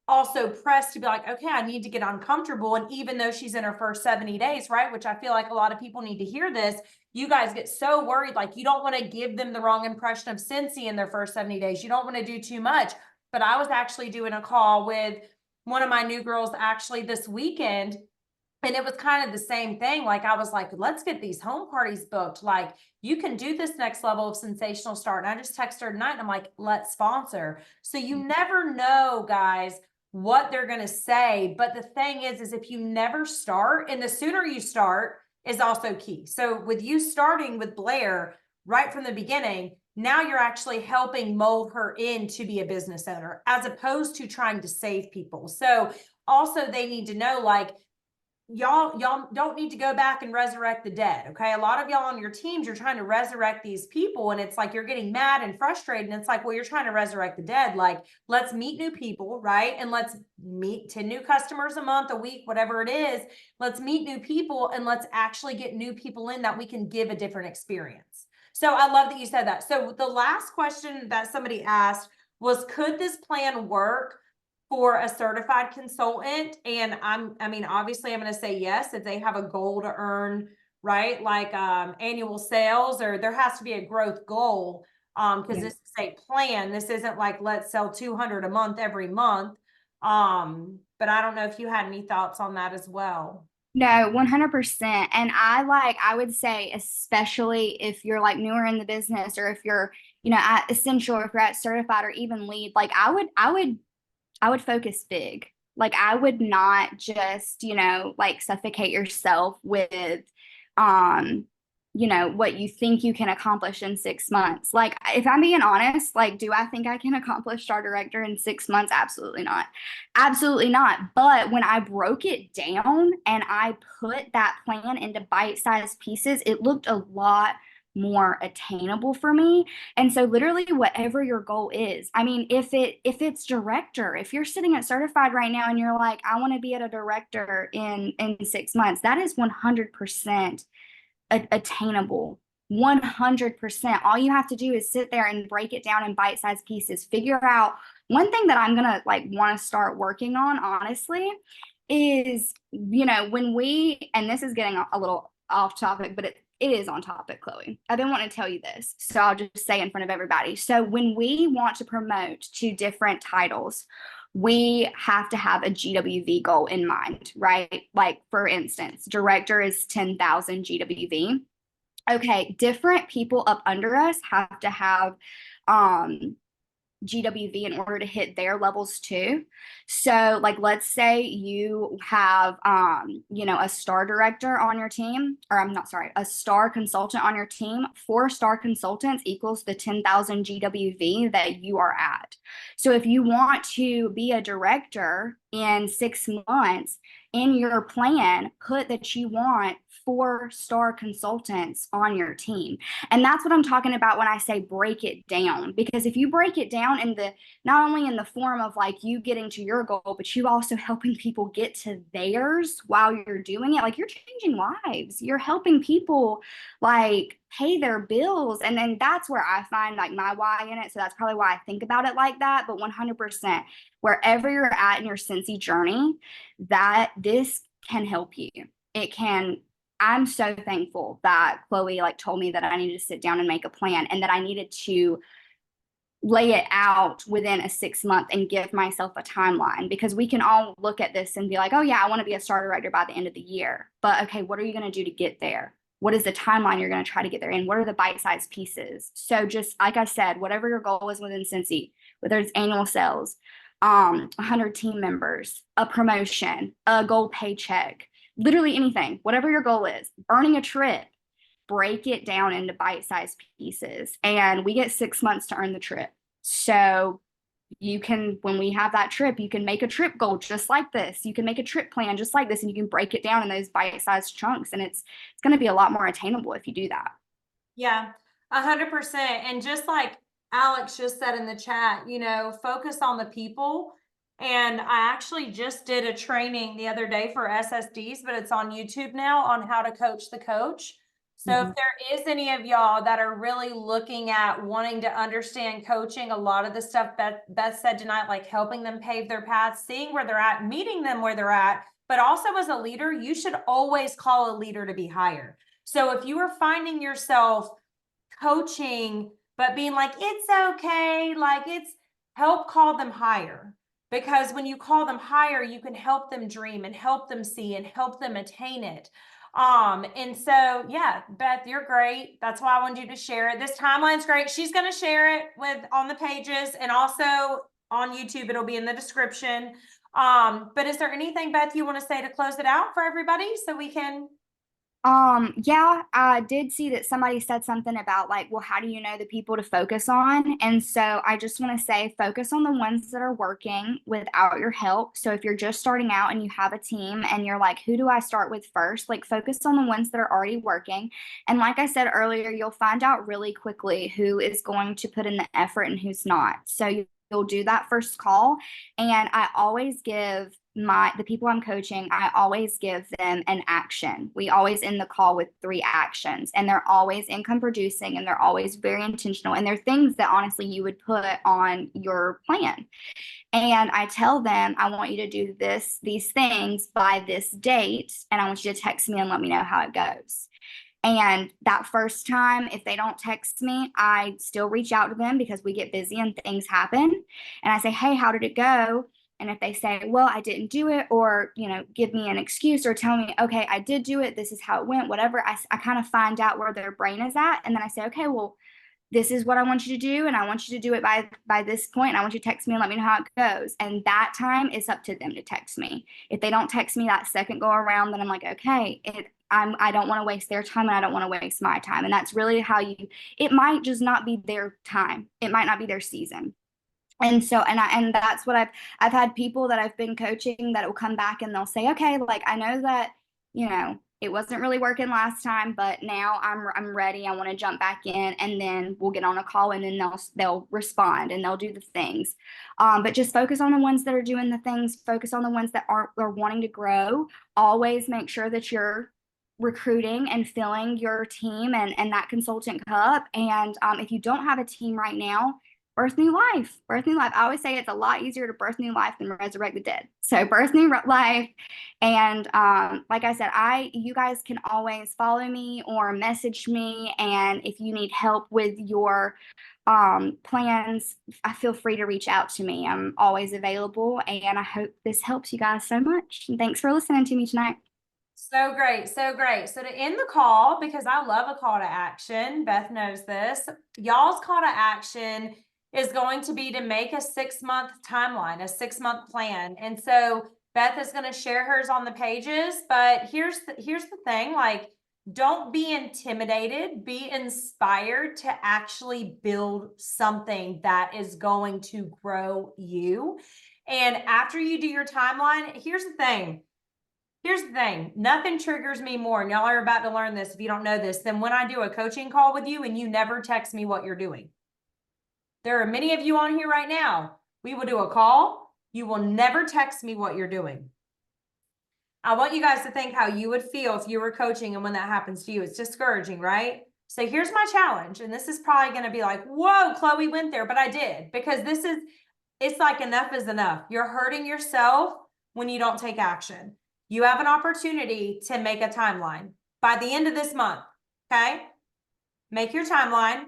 also pressed to be like, okay, I need to get uncomfortable. And even though she's in her first 70 days, right? Which I feel like a lot of people need to hear this. You guys get so worried, like you don't want to give them the wrong impression of Scentsy in their first 70 days. You don't want to do too much. But I was actually doing a call with one of my new girls actually this weekend, and it was kind of the same thing. Like, I was like, let's get these home parties booked. Like, you can do this next level of sensational start. And I just texted her tonight and I'm like, let's sponsor. So you never know, guys, what they're going to say. But the thing is if you never start, and the sooner you start is also key. So with you starting with Blair right from the beginning, now you're actually helping mold her in to be a business owner, as opposed to trying to save people. So also they need to know, like, y'all don't need to go back and resurrect the dead. Okay, a lot of y'all on your teams, you're trying to resurrect these people, and it's like you're getting mad and frustrated, and it's like, well, you're trying to resurrect the dead. Like, let's meet new people, right? And let's meet 10 new customers a month, a week, whatever it is. Let's meet new people, and let's actually get new people in that we can give a different experience. So I love that you said that. So the last question that somebody asked was, could this plan work for a certified consultant? And I mean, obviously I'm going to say yes, if they have a goal to earn, right? Like annual sales, or there has to be a growth goal. Because this is a plan. This isn't like, let's sell 200 a month every month. But I don't know if you had any thoughts on that as well. No, 100%. And I would say, especially if you're like newer in the business, or if you're, at essential, or if you're at certified or even lead, like I would focus big. Like I would not just, like suffocate yourself with um what you think you can accomplish in 6 months. Like if I'm being honest, like do I think I can accomplish star director in 6 months? Absolutely not. Absolutely not. But when I broke it down and I put that plan into bite-sized pieces, it looked a lot more attainable for me. And so literally whatever your goal is. I mean, if it's director, if you're sitting at certified right now and you're like, I want to be at a director in 6 months, that is 100% attainable. 100%. All you have to do is sit there and break it down in bite-sized pieces. Figure out one thing that I'm gonna like want to start working on, honestly, is when we, and this is getting a little off topic, but it is on topic, Chloe. I've been wanting to tell you this, so I'll just say in front of everybody. So when we want to promote to different titles, we have to have a GWV goal in mind, right? Like for instance, director is 10,000 GWV. Okay, different people up under us have to have um GWV in order to hit their levels too. So like let's say you have a star director on your team, or I'm not sorry, a star consultant on your team. 4 star consultants equals the 10,000 GWV that you are at. So if you want to be a director in 6 months, in your plan, put that you want 4 star consultants on your team. And that's what I'm talking about when I say break it down. Because if you break it down in the, not only in the form of like you getting to your goal, but you also helping people get to theirs while you're doing it, like you're changing lives. You're helping people like pay their bills. And then that's where I find like my why in it. So that's probably why I think about it like that. But 100%, wherever you're at in your Scentsy journey, that this can help you. It can I'm so thankful that Chloe like told me that I needed to sit down and make a plan and that I needed to lay it out within a 6 month and give myself a timeline, because we can all look at this and be like, oh yeah, I want to be a starter writer by the end of the year. But okay, what are you going to do to get there? What is the timeline you're going to try to get there in? What are the bite-sized pieces? So just like I said, whatever your goal is within Scentsy, whether it's annual sales, 100 team members, a promotion, a gold paycheck, literally anything, whatever your goal is, earning a trip, break it down into bite-sized pieces. And we get 6 months to earn the trip. So you can, when we have that trip, you can make a trip goal just like this. You can make a trip plan just like this, and you can break it down in those bite-sized chunks. And it's going to be a lot more attainable if you do that. Yeah, 100%. And just like Alex just said in the chat, focus on the people. And I actually just did a training the other day for SSDs, but it's on YouTube now on how to coach the coach. So if there is any of y'all that are really looking at wanting to understand coaching, a lot of the stuff Beth said tonight, like helping them pave their path, seeing where they're at, meeting them where they're at, but also as a leader, you should always call a leader to be higher. So if you are finding yourself coaching, but being like, it's okay, like help call them higher. Because when you call them higher, you can help them dream and help them see and help them attain it. And so, yeah, Beth, you're great. That's why I wanted you to share it. This timeline's great. She's going to share it on the pages, and also on YouTube. It'll be in the description. But is there anything, Beth, you want to say to close it out for everybody so we can? Yeah, I did see that somebody said something about like, well, how do you know the people to focus on? And so I just want to say focus on the ones that are working without your help. So if you're just starting out and you have a team and you're like, who do I start with first? Like focus on the ones that are already working. And like I said earlier, you'll find out really quickly who is going to put in the effort and who's not. So you'll do that first call. And I always give the people I'm coaching, I always give them an action. We always end the call with 3 actions, and they're always income producing, and they're always very intentional, and they're things that honestly you would put on your plan. And I tell them, I want you to do these things by this date, and I want you to text me and let me know how it goes. And that first time, if they don't text me, I still reach out to them because we get busy and things happen. And I say, hey, how did it go? And if they say, well, I didn't do it, or, give me an excuse or tell me, okay, I did do it, this is how it went, whatever, I kind of find out where their brain is at. And then I say, okay, well, this is what I want you to do, and I want you to do it by this point, and I want you to text me and let me know how it goes. And that time is up to them to text me. If they don't text me that second go around, then I'm like, okay, I don't want to waste their time, and I don't want to waste my time. And that's really how it might just not be their time. It might not be their season. And so, and that's what I've had people that I've been coaching that will come back and they'll say, okay, like I know that, it wasn't really working last time, but now I'm ready. I want to jump back in, and then we'll get on a call, and then they'll respond and they'll do the things. But just focus on the ones that are doing the things. Focus on the ones that are wanting to grow. Always make sure that you're recruiting and filling your team and that consultant cup. And if you don't have a team right now, birth new life. Birth new life. I always say it's a lot easier to birth new life than resurrect the dead. So birth new life. And like I said, you guys can always follow me or message me. And if you need help with your plans, I feel free to reach out to me. I'm always available. And I hope this helps you guys so much. And thanks for listening to me tonight. So great. So great. So to end the call, because I love a call to action, Beth knows this, y'all's call to action is going to be to make a 6-month timeline, a 6-month plan. And so Beth is going to share hers on the pages, but here's the thing, like, don't be intimidated, be inspired to actually build something that is going to grow you. And after you do your timeline, here's the thing. Nothing triggers me more, and y'all are about to learn this if you don't know this, than when I do a coaching call with you and you never text me what you're doing. There are many of you on here right now. We will do a call. You will never text me what you're doing. I want you guys to think how you would feel if you were coaching and when that happens to you. It's discouraging, right? So here's my challenge. And this is probably going to be like, whoa, Chloe went there, but I did, because it's like enough is enough. You're hurting yourself when you don't take action. You have an opportunity to make a timeline. by the end of this month, okay? Make your timeline,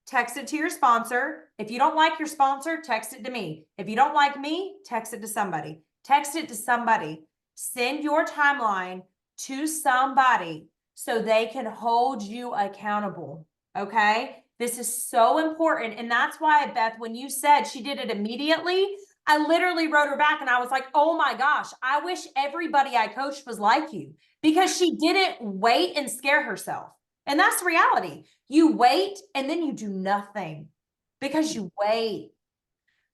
text it to your sponsor. If you don't like your sponsor, text it to me. If you don't like me, text it to somebody. Text it to somebody. Send your timeline to somebody so they can hold you accountable, okay? This is so important. And that's why, Beth, when you said she did it immediately, I literally wrote her back and I was like, oh my gosh, I wish everybody I coached was like you, because she didn't wait and scare herself. And that's the reality. You wait and then you do nothing because you wait.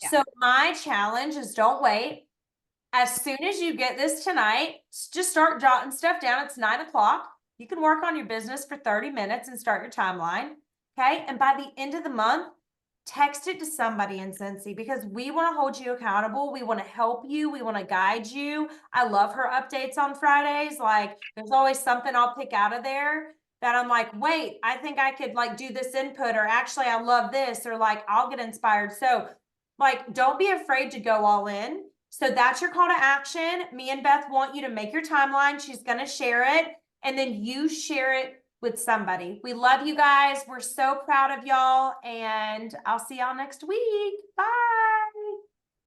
Yeah. So my challenge is don't wait. As soon as you get this tonight, just start jotting stuff down. It's 9 o'clock. You can work on your business for 30 minutes and start your timeline. Okay. And by the end of the month, text it to somebody in Scentsy, because we want to hold you accountable. We want to help you. We want to guide you. I love her updates on Fridays. Like, there's always something I'll pick out of there that I'm like, wait, I think I could like do this input, or actually I love this, or like I'll get inspired. So like, don't be afraid to go all in. So that's your call to action. Me and Beth want you to make your timeline. She's going to share it, and then you share it with somebody. We love you guys. We're so proud of y'all, and I'll see y'all next week. Bye.